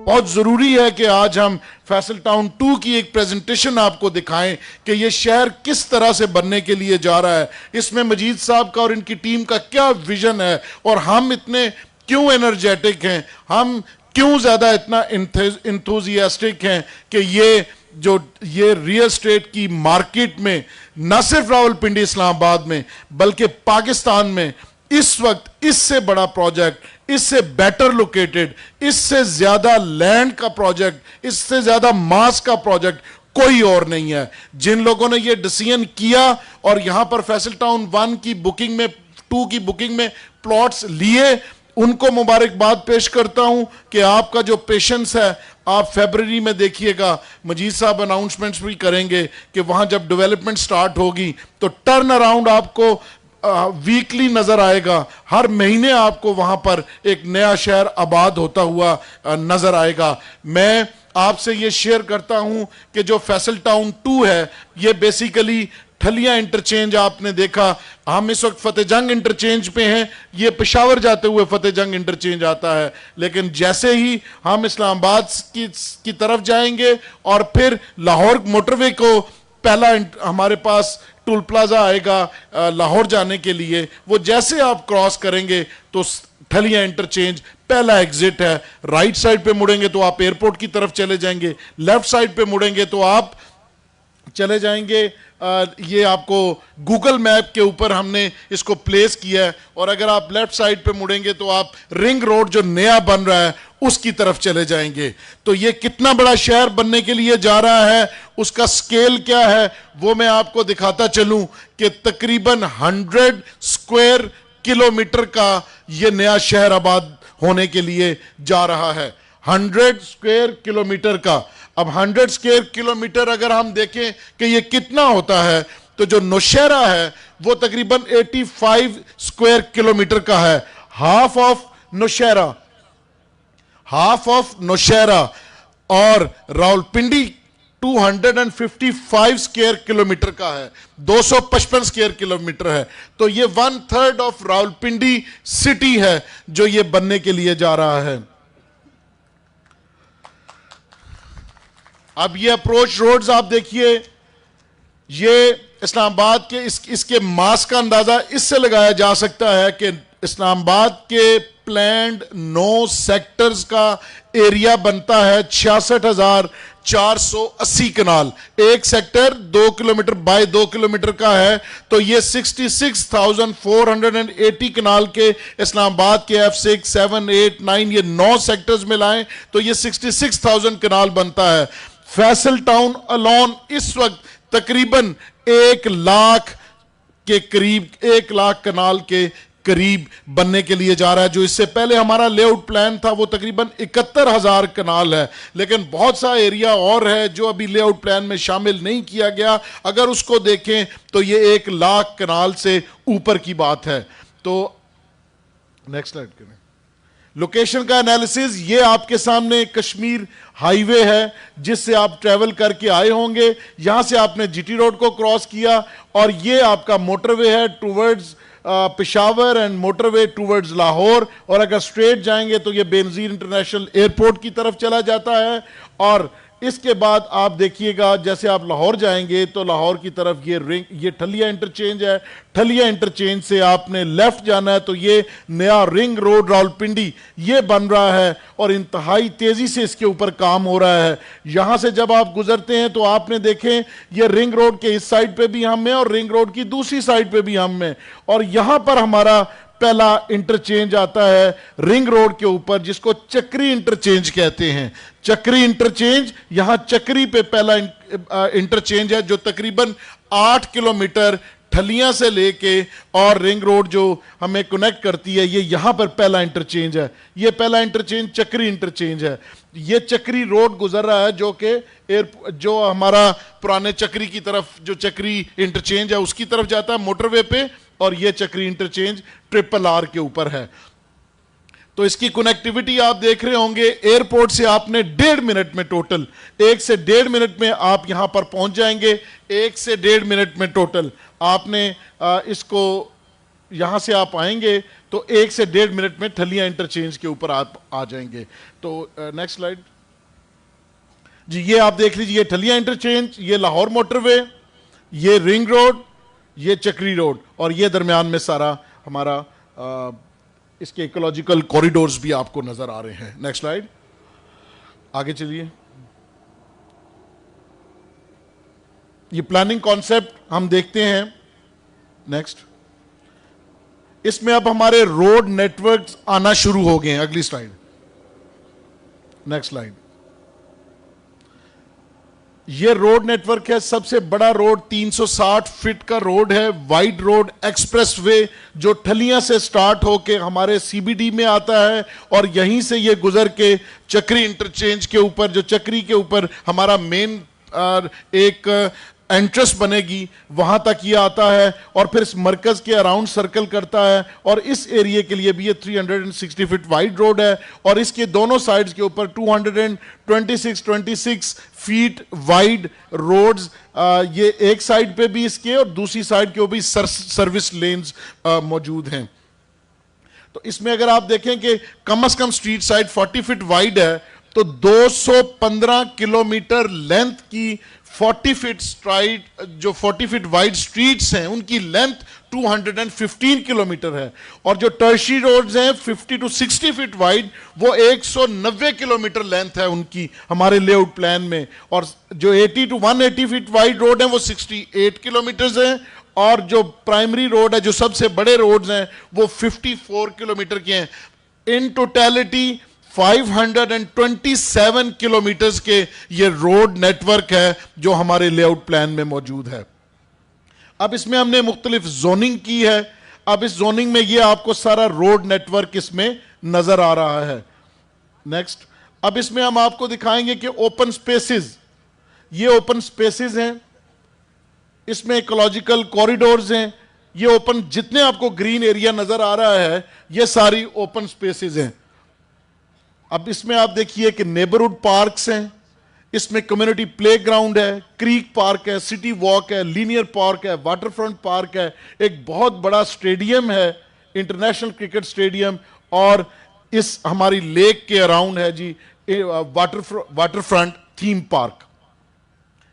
बहुत ज़रूरी है कि आज हम फैसल टाउन 2 की एक प्रेजेंटेशन आपको दिखाएं कि ये शहर किस तरह से बनने के लिए जा रहा है, इसमें मजीद साहब का और इनकी टीम का क्या विजन है और हम इतने क्यों एनर्जेटिक हैं, हम क्यों ज़्यादा इतना इंथुजियास्टिक हैं कि ये रियल एस्टेट की मार्केट में न सिर्फ रावलपिंडी इस्लामाबाद में बल्कि पाकिस्तान में इस वक्त इससे बड़ा प्रोजेक्ट, इससे बेटर लोकेटेड, इससे ज्यादा लैंड का प्रोजेक्ट, इससे ज्यादा मास का प्रोजेक्ट कोई और नहीं है। जिन लोगों ने ये डिसीजन किया और यहां पर फैसल टाउन 1 की बुकिंग में, 2 की बुकिंग में प्लॉट्स लिए, उनको मुबारकबाद पेश करता हूं कि आपका जो पेशेंस है, आप फरवरी में देखिएगा, मजीद साहब अनाउंसमेंट्स भी करेंगे कि वहां जब डेवलपमेंट स्टार्ट होगी तो टर्न अराउंड आपको वीकली नजर आएगा, हर महीने आपको वहां पर एक नया शहर आबाद होता हुआ नजर आएगा। मैं आपसे ये शेयर करता हूं कि जो फैसल टाउन 2 है, ये बेसिकली ठलिया इंटरचेंज, आपने देखा हम इस वक्त फतेहजंग इंटरचेंज पे हैं, ये पेशावर जाते हुए फतेहजंग इंटरचेंज आता है, लेकिन जैसे ही हम इस्लामाबाद की तरफ जाएंगे और फिर लाहौर मोटरवे को पहला हमारे पास टूल प्लाजा आएगा लाहौर जाने के लिए, वो जैसे आप क्रॉस करेंगे तो ठलिया इंटरचेंज पहला एग्जिट है। राइट साइड पे मुड़ेंगे तो आप एयरपोर्ट की तरफ चले जाएंगे, लेफ्ट साइड पे मुड़ेंगे तो आप चले जाएंगे, ये आपको गूगल मैप के ऊपर हमने इसको प्लेस किया है, और अगर आप लेफ्ट साइड पे मुड़ेंगे तो आप रिंग रोड जो नया बन रहा है उसकी तरफ चले जाएंगे। तो ये कितना बड़ा शहर बनने के लिए जा रहा है, उसका स्केल क्या है, वो मैं आपको दिखाता चलूं कि तकरीबन 100 स्क्वायर किलोमीटर का ये नया शहर आबाद होने के लिए जा रहा है। 100 स्क्वायर किलोमीटर का। अब 100 स्क्वायर किलोमीटर अगर हम देखें कि ये कितना होता है, तो जो नौशहरा है वो तकरीबन 85 स्क्वायर किलोमीटर का है। हाफ ऑफ नौशहरा और रावलपिंडी 255 स्क्वायर किलोमीटर का है, 255 स्क्वायर किलोमीटर है। तो ये 1/3 ऑफ रावलपिंडी सिटी है जो ये बनने के लिए जा रहा है। अब ये अप्रोच रोड्स आप देखिए, ये इस्लामाबाद के इसके मास का अंदाजा इससे लगाया जा सकता है कि इस्लामाबाद के प्लैंड 9 सेक्टर्स का एरिया बनता है 66,480 कनाल। एक सेक्टर 2 किलोमीटर बाय 2 किलोमीटर का है, तो ये 66,480 कनाल के इस्लामाबाद के F6, 7, 8, 9 ये 9 सेक्टर्स मिलाएं तो ये 66,000 कनाल बनता है। फैसल टाउन अलोन इस वक्त तकरीबन 1 लाख के करीब, 1 लाख कनाल के करीब बनने के लिए जा रहा है। जो इससे पहले हमारा लेआउट प्लान था वो तकरीबन 71,000 कनाल है, लेकिन बहुत सा एरिया और है जो अभी लेआउट प्लान में शामिल नहीं किया गया। अगर उसको देखें तो ये 1 लाख कनाल से ऊपर की बात है। तो नेक्स्ट स्लाइड करें। लोकेशन का एनालिसिस, ये आपके सामने कश्मीर हाईवे है जिससे आप ट्रैवल करके आए होंगे। यहां से आपने जीटी रोड को क्रॉस किया और ये आपका मोटरवे है towards Peshawar and motorway towards Lahore, और अगर स्ट्रेट जाएंगे तो ये बेनजीर इंटरनेशनल एयरपोर्ट की तरफ चला जाता है। और इसके बाद आप देखिएगा जैसे आप लाहौर जाएंगे तो लाहौर की तरफ ये ठलिया इंटरचेंज है। ठलिया इंटरचेंज से आपने लेफ्ट जाना है तो ये नया रिंग रोड रावलपिंडी ये बन रहा है और इंतहाई तेजी से इसके ऊपर काम हो रहा है। यहां से जब आप गुजरते हैं तो आपने देखें ये रिंग रोड के इस साइड पे भी हम हैं और रिंग रोड की दूसरी साइड पे भी हम हैं, और यहां पर हमारा पहला इंटरचेंज आता है रिंग रोड के ऊपर जिसको चक्री इंटरचेंज कहते हैं। चक्री इंटरचेंज, यहां चक्री पे पहला इंटरचेंज है जो तकरीबन 8 किलोमीटर ठलियां से लेके और रिंग रोड जो हमें कनेक्ट करती है, ये यहां पर पहला इंटरचेंज है। ये पहला इंटरचेंज चक्री इंटरचेंज है। ये चक्री रोड गुजर रहा है जो हमारा पुराने चक्री की तरफ, जो चक्री इंटरचेंज है उसकी तरफ जाता है मोटरवे पे, और ये चक्री इंटरचेंज RRR के ऊपर है। तो इसकी कनेक्टिविटी आप देख रहे होंगे, एयरपोर्ट से आपने 1.5 मिनट में टोटल 1 से 1.5 मिनट में आप यहां पर पहुंच जाएंगे। 1 से 1.5 मिनट में टोटल आपने इसको, यहां से आप आएंगे तो 1 से 1.5 मिनट में ठलिया इंटरचेंज के ऊपर आप आ जाएंगे। तो नेक्स्ट स्लाइड। जी ये आप देख लीजिए, ये ठलिया इंटरचेंज, ये लाहौर मोटरवे, ये रिंग रोड, ये चक्री रोड, और ये दरमियान में सारा हमारा इसके इकोलॉजिकल कॉरिडोर्स भी आपको नजर आ रहे हैं। नेक्स्ट स्लाइड, आगे चलिए। ये प्लानिंग कॉन्सेप्ट हम देखते हैं। नेक्स्ट, इसमें अब हमारे रोड नेटवर्क्स आना शुरू हो गए हैं। अगली स्लाइड, नेक्स्ट स्लाइड। ये रोड नेटवर्क है, सबसे बड़ा रोड 360 फीट का रोड है, वाइड रोड एक्सप्रेसवे, जो ठलियां से स्टार्ट होके हमारे सीबीडी में आता है और यहीं से ये गुजर के चक्री इंटरचेंज के ऊपर, जो चक्री के ऊपर हमारा मेन एक एंट्रेंस बनेगी, वहां तक ये आता है और फिर इस मरकज के अराउंड सर्कल करता है। और इस एरिया के लिए भी ये 360 फीट वाइड रोड है और इसके दोनों साइड्स के ऊपर 226 फीट वाइड रोड्स, ये एक साइड पे भी इसके और दूसरी साइड के ऊपर भी सर्विस लेन्स मौजूद हैं। तो इसमें अगर आप देखें कि कम से कम स्ट्रीट साइड 40 फीट वाइड है, तो 215 किलोमीटर लेंथ की 40 फीट स्ट्राइड, जो 40 फीट वाइड स्ट्रीट्स हैं उनकी लेंथ 215 किलोमीटर है। और जो टर्शी रोड्स हैं 50 टू 60 फीट वाइड, वो 190 किलोमीटर लेंथ है उनकी हमारे लेआउट प्लान में। और जो 80 टू 180 फीट वाइड रोड है वो 68 किलोमीटर हैं। और जो प्राइमरी रोड है, जो सबसे बड़े रोड्स हैं, वो 54 किलोमीटर के हैं। इन टोटलिटी 527 किलोमीटर्स के ये रोड नेटवर्क है जो हमारे लेआउट प्लान में मौजूद है। अब इसमें हमने मुख्तलिफ जोनिंग की है। अब इस जोनिंग में ये आपको सारा रोड नेटवर्क इसमें नजर आ रहा है। नेक्स्ट, अब इसमें हम आपको दिखाएंगे कि ओपन स्पेसेस, ये ओपन स्पेसेस हैं, इसमें इकोलॉजिकल कॉरिडोर्स हैं। ये ओपन, जितने आपको ग्रीन एरिया नजर आ रहा है, ये सारी ओपन स्पेसेस हैं। अब इसमें आप देखिए कि नेबरहुड पार्क्स हैं, इसमें कम्युनिटी प्लेग्राउंड है, क्रीक पार्क है, सिटी वॉक है, लीनियर पार्क है, वाटरफ्रंट पार्क है, एक बहुत बड़ा स्टेडियम है, इंटरनेशनल क्रिकेट स्टेडियम, और इस हमारी लेक के अराउंड है जी वाटरफ्रंट थीम पार्क।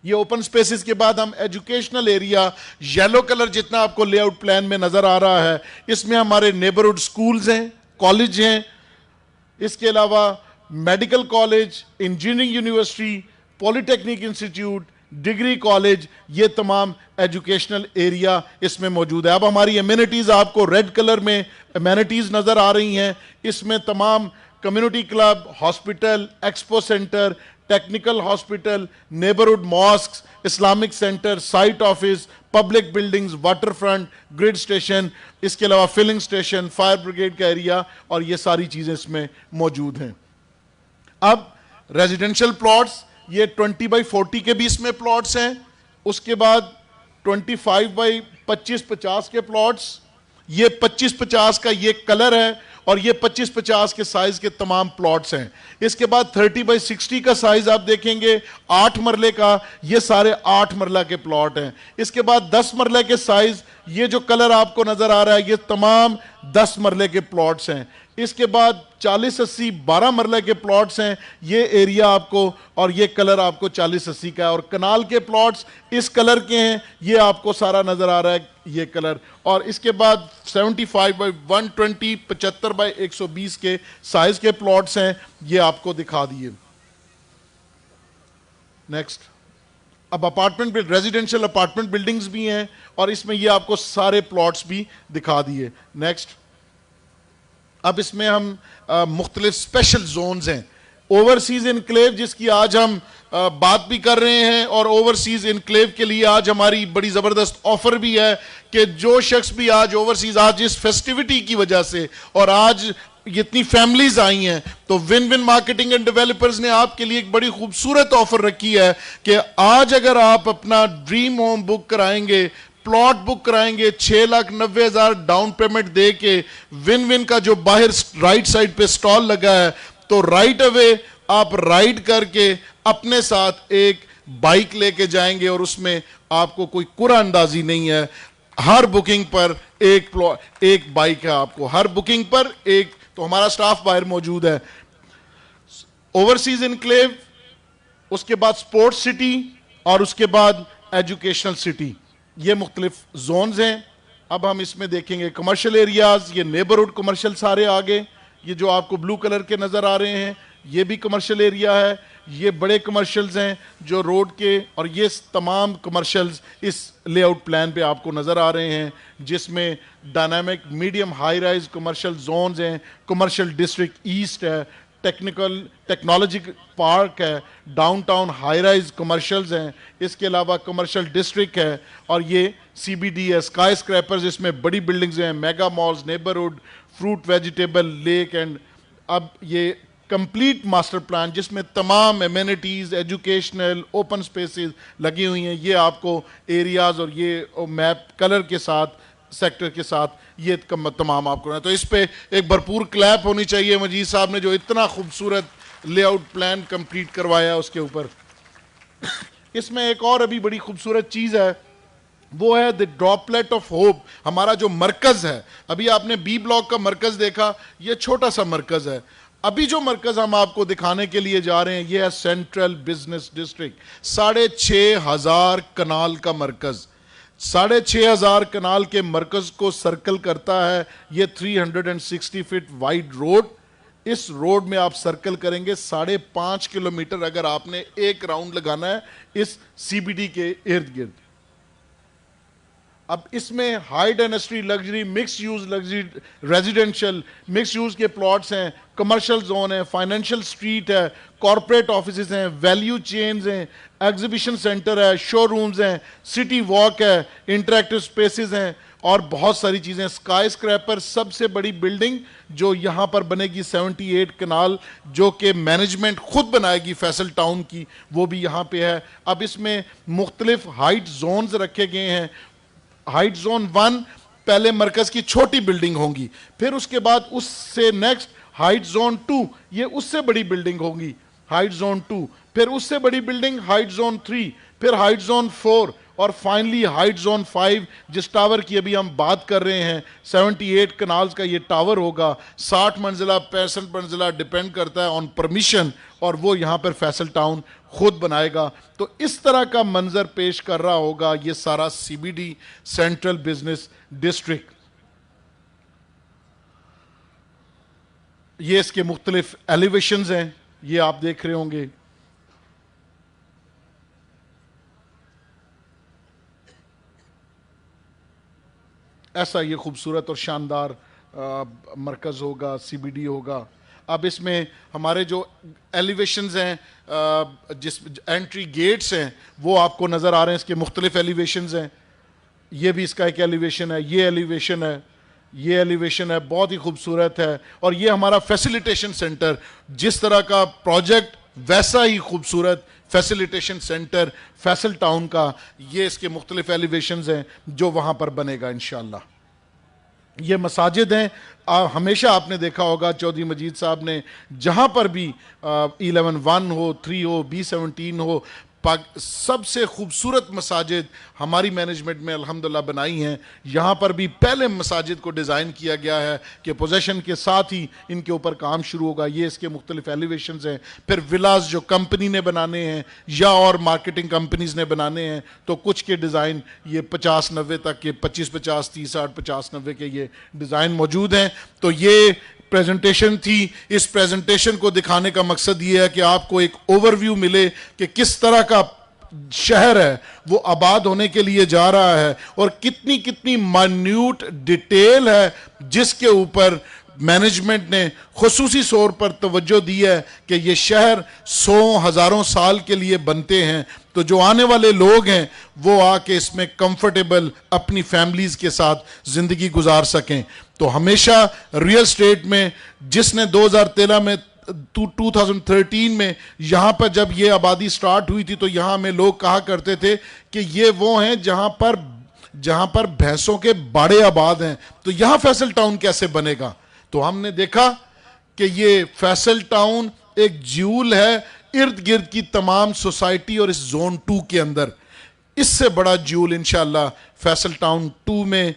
ये ओपन स्पेसेस के बाद हम एजुकेशनल एरिया, येलो कलर जितना आपको लेआउट प्लान में नजर आ रहा है, इसमें हमारे नेबरहुड स्कूल्स हैं, कॉलेज हैं, इसके अलावा medical college, engineering university, polytechnic institute, degree college, ये तमाम एजुकेशनल एरिया इसमें मौजूद है। अब हमारी एमिनिटीज आपको रेड कलर में एमिनिटीज नजर आ रही हैं। इसमें तमाम community club, hospital, expo centre, technical hospital, neighbourhood mosque, Islamic centre, site office, public buildings, waterfront, grid station, इसके अलावा फिलिंग स्टेशन, फायर ब्रिगेड का एरिया, और ये सारी चीजें इसमें मौजूद हैं। अब रेजिडेंशियल प्लॉट्स, ये 20 बाई 40 के भी इसमें प्लॉट्स हैं। उसके बाद 25 बाई 25-50 के प्लॉट्स, ये 25-50 का ये कलर है और ये 25-50 के साइज के तमाम प्लॉट्स हैं। इसके बाद 30 बाई 60 का साइज आप देखेंगे, 8 मरले का, ये सारे 8 मरला के प्लॉट हैं। इसके बाद 10 मरले के साइज, ये जो कलर आपको नजर आ रहा है, ये तमाम 10 मरले के प्लॉट्स हैं। इसके बाद 40-80 12 मरले के प्लॉट्स हैं, ये एरिया आपको, और ये कलर आपको 40-80 का है। और कनाल के प्लॉट्स इस कलर के हैं, ये आपको सारा नजर आ रहा है ये कलर। और इसके बाद 75 बाई 120, 75 बाई 120 के साइज के प्लॉट्स हैं, ये आपको दिखा दिए। नेक्स्ट, अब अपार्टमेंट, रेजिडेंशियल अपार्टमेंट बिल्डिंग्स भी हैं और इसमें ये आपको सारे प्लॉट्स भी दिखा दिए। नेक्स्ट, अब इसमें हम मुख्तलिफ स्पेशल जोन्स हैं। ओवरसीज इनक्लेव, जिसकी आज हम बात भी कर रहे हैं, और ओवरसीज इनक्लेव के लिए आज हमारी बड़ी ज़बरदस्त ऑफर भी है कि जो शख्स भी आज ओवरसीज, आज इस फेस्टिविटी की वजह से और आज इतनी फैमिलीज आई हैं, तो win win marketing and developers ने आपके लिए एक बड़ी खूबसूरत ऑफर रखी है कि आज अगर आप अपना ड्रीम होम बुक कराएंगे, प्लॉट बुक कराएंगे, 6,90,000 डाउन पेमेंट दे के, विन विन का जो बाहर राइट साइड पे स्टॉल लगा है, तो राइट अवे आप राइड करके अपने साथ एक बाइक लेके जाएंगे और उसमें आपको कोई कुरा अंदाजी नहीं है। हर बुकिंग पर एक बाइक है आपको, हर बुकिंग पर एक, तो हमारा स्टाफ बाहर मौजूद है। ओवरसीज इनक्लेव उसके बाद स्पोर्ट्स सिटी और उसके बाद एजुकेशनल सिटी। ये मुख्तलिफ जोन्स हैं। अब हम इसमें देखेंगे कमर्शियल एरियाज, ये नेबरहुड कमर्शियल सारे आगे, ये जो आपको ब्लू कलर के नज़र आ रहे हैं ये भी कमर्शियल एरिया है। ये बड़े कमर्शियल्स हैं जो रोड के, और ये तमाम कमर्शियल्स इस लेआउट प्लान पे आपको नज़र आ रहे हैं, जिसमें dynamic medium high rise commercial zones हैं, कमर्शियल डिस्ट्रिक्ट ईस्ट है, टेक्नोलॉजी पार्क है, डाउनटाउन हाई राइज कमर्शियल्स हैं, इसके अलावा कमर्शियल डिस्ट्रिक्ट है, और ये सीबीडी है, स्काई स्क्रैपर्स, इसमें बड़ी बिल्डिंग्स हैं, mega malls, neighbourhood, fruit vegetable, lake and अब ये कंप्लीट मास्टर प्लान जिसमें तमाम एमेनिटीज़, एजुकेशनल, ओपन स्पेसेस लगी हुई हैं। ये आपको एरियाज़ और ये मैप कलर के साथ, सेक्टर के साथ ये तमाम आपको है। तो इस पे एक भरपूर क्लैप होनी चाहिए मजीद साहब ने जो इतना खूबसूरत लेआउट प्लान कंप्लीट करवाया उसके ऊपर। इसमें एक और अभी बड़ी खूबसूरत चीज़ है, वो है द ड्रॉपलेट ऑफ होप। हमारा जो मरकज़ है, अभी आपने बी ब्लॉक का मरकज़ देखा, ये छोटा सा मरकज़ है। अभी जो मरकज़ हम आपको दिखाने के लिए जा रहे हैं ये है सेंट्रल बिजनेस डिस्ट्रिक्ट, 6,500 कनाल का मरकज़। 6,500 कनाल के मरकज़ को सर्कल करता है ये 360 फीट वाइड रोड। इस रोड में आप सर्कल करेंगे 5.5 किलोमीटर अगर आपने एक राउंड लगाना है इस सीबीडी के इर्द गिर्द। अब इसमें high dynasty luxury, mix use luxury, residential mix use के प्लॉट्स हैं, कमर्शियल जोन है, फाइनेंशियल स्ट्रीट है, कॉरपोरेट ऑफिसेज हैं, वैल्यू चेन्स हैं, एग्जीबिशन सेंटर है, शोरूम्स हैं, सिटी वॉक है, इंटरेक्टिव स्पेसेस हैं और बहुत सारी चीज़ें। स्काई स्क्रैपर सबसे बड़ी बिल्डिंग जो यहाँ पर बनेगी 78 कनाल, जो कि मैनेजमेंट खुद बनाएगी फैसल टाउन की, वो भी यहाँ पे है। अब इसमें मुख्तलिफ हाइट जोन्स रखे गए हैं। हाइट जोन 1 पहले मरकज की छोटी बिल्डिंग होंगी, फिर उसके बाद उससे नेक्स्ट हाइट जोन 2 ये उससे बड़ी बिल्डिंग होगी, हाइट जोन 2, फिर उससे बड़ी बिल्डिंग हाइट जोन 3, फिर हाइट जोन 4 और फाइनली हाइट जोन 5 जिस टावर की अभी हम बात कर रहे हैं। 78 कनाल्स का ये टावर होगा, 60 मंजिला 65 मंजिला, डिपेंड करता है ऑन परमिशन, और वो यहाँ पर फैसल टाउन खुद बनाएगा। तो इस तरह का मंजर पेश कर रहा होगा ये सारा सीबीडी, सेंट्रल बिजनेस डिस्ट्रिक्ट। ये इसके मुख्तलिफ एलिवेशंस हैं, ये आप देख रहे होंगे। ऐसा ये खूबसूरत और शानदार मरकज़ होगा, सीबीडी होगा। अब इसमें हमारे जो एलिवेशंस हैं, जिस एंट्री गेट्स हैं वो आपको नज़र आ रहे हैं, इसके मुख्तलिफ एलिवेशंस हैं। ये भी इसका एक एलिवेशन है, ये एलिवेशन है, ये एलिवेशन है, बहुत ही खूबसूरत है। और ये हमारा फैसिलिटेशन सेंटर, जिस तरह का प्रोजेक्ट वैसा ही खूबसूरत फैसिलिटेशन सेंटर फैसल टाउन का। ये इसके मुख्तलिफ एलिवेशंस हैं जो वहाँ पर बनेगा इंशाअल्लाह। ये मसाजिद हैं, हमेशा आपने देखा होगा चौधरी मजीद साहब ने जहाँ पर भी 11-1 हो, 3 हो, B-17 हो, सबसे खूबसूरत मसाजिद हमारी मैनेजमेंट में अल्हम्दुलिल्लाह बनाई हैं। यहाँ पर भी पहले मसाजिद को डिज़ाइन किया गया है कि पोजेशन के साथ ही इनके ऊपर काम शुरू होगा। ये इसके मुख्तलिफ एलिवेशंस हैं। फिर विलास जो कंपनी ने बनाने हैं या और मार्केटिंग कंपनीज ने बनाने हैं, तो कुछ के डिज़ाइन ये 50-90 तक के, 25-50, 30-60, 50-90 के ये डिज़ाइन मौजूद हैं। तो ये प्रेजेंटेशन थी। इस प्रेजेंटेशन को दिखाने का मकसद ये है कि आपको एक ओवरव्यू मिले कि किस तरह का शहर है वो आबाद होने के लिए जा रहा है और कितनी कितनी मान्यूट डिटेल है जिसके ऊपर मैनेजमेंट ने खुसूसी तौर पर तवज्जो दी है कि ये शहर 100,000 साल के लिए बनते हैं, तो जो आने वाले लोग हैं वो आके इसमें कंफर्टेबल अपनी फैमिलीज के साथ जिंदगी गुजार सकें। तो हमेशा रियल स्टेट में जिसने 2013 में 2013 में यहाँ पर जब ये आबादी स्टार्ट हुई थी तो यहाँ में लोग कहा करते थे कि ये वो हैं जहाँ पर भैंसों के बाड़े आबाद हैं, तो यहाँ फैसल टाउन कैसे बनेगा। तो हमने देखा कि ये फैसल टाउन एक ज्यूल है इर्द गिर्द की तमाम सोसाइटी और इस जोन 2 के अंदर। इससे बड़ा ज्यूल इंशाअल्लाह फैसल टाउन 2 में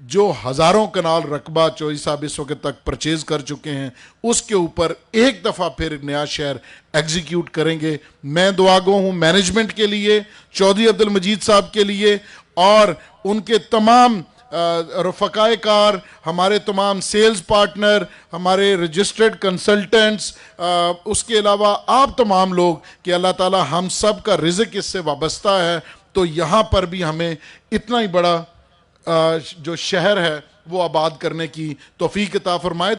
जो हज़ारों कनाल रकबा चौधरी साहब इस वक्त तक परचेज कर चुके हैं, उसके ऊपर एक दफ़ा फिर नया शहर एग्जीक्यूट करेंगे। मैं दुआगो हूँ मैनेजमेंट के लिए, चौधरी अब्दुल मजीद साहब के लिए और उनके तमाम रफ़काए कार, हमारे तमाम सेल्स पार्टनर, हमारे रजिस्टर्ड कंसल्टेंट्स, उसके अलावा आप तमाम लोग कि अल्लाह ताला हम सब का रिज़्क इससे वाबस्ता है। तो यहाँ पर भी हमें इतना ही बड़ा जो शहर है वो आबाद करने की तौफीक अता फरमाए।